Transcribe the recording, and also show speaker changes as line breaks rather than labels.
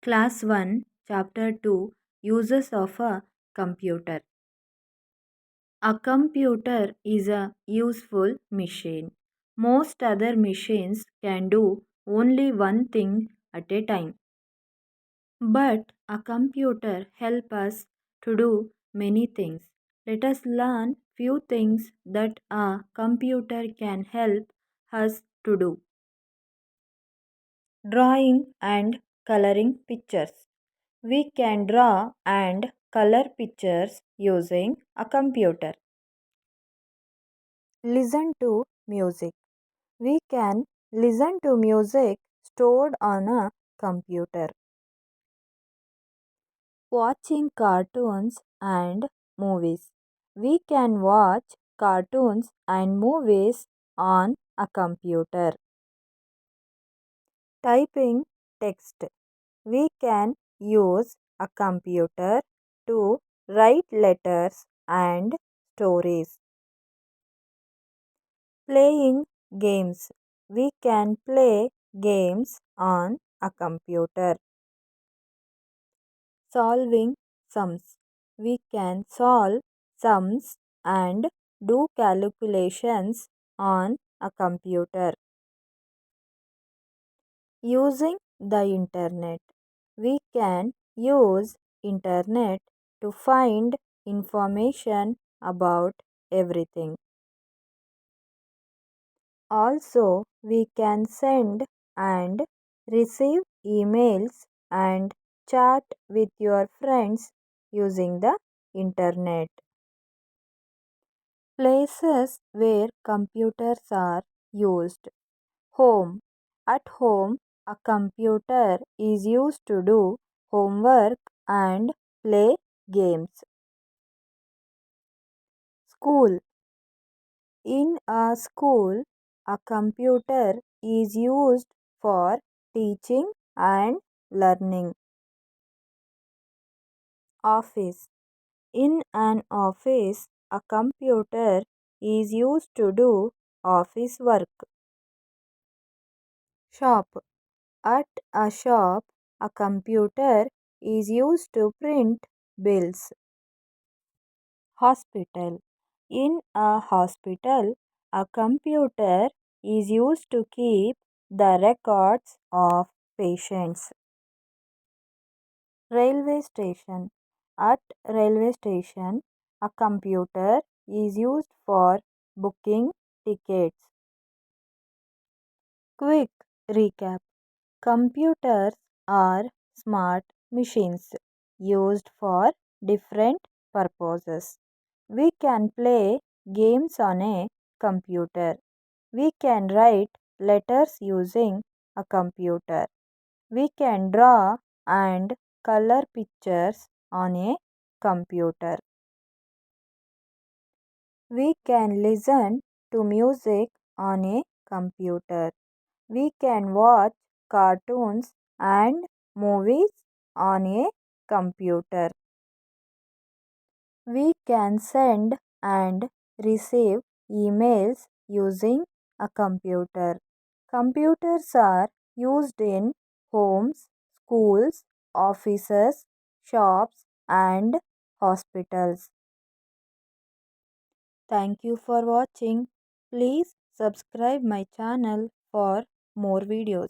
Class 1, Chapter 2, Uses of a Computer. A computer is a useful machine. Most other machines can do only one thing at a time. But a computer helps us to do many things. Let us learn few things that a computer can help us to do. Drawing and coloring pictures. We can draw and color pictures using a computer. Listen to music. We can listen to music stored on a computer. Watching cartoons and movies. We can watch cartoons and movies on a computer. Typing text. We can use a computer to write letters and stories. Playing games. We can play games on a computer. Solving sums. We can solve sums and do calculations on a computer. Using the internet. We can use internet to find information about everything. Also, we can send and receive emails and chat with your friends using the internet. Places where computers are used. Home. At home, a computer is used to do homework and play games. School. In a school, a computer is used for teaching and learning. Office. In an office, a computer is used to do office work. Shop. At a shop, a computer is used to print bills. Hospital. In a hospital, a computer is used to keep the records of patients. Railway station. At railway station, a computer is used for booking tickets. Quick recap. Computers are smart machines used for different purposes. We can play games on a computer. We can write letters using a computer. We can draw and color pictures on a computer. We can listen to music on a computer. We can watch cartoons and movies on a computer. We can send and receive emails using a computer. Computers are used in homes, schools, offices, shops, and hospitals. Thank you for watching. Please subscribe my channel for more videos.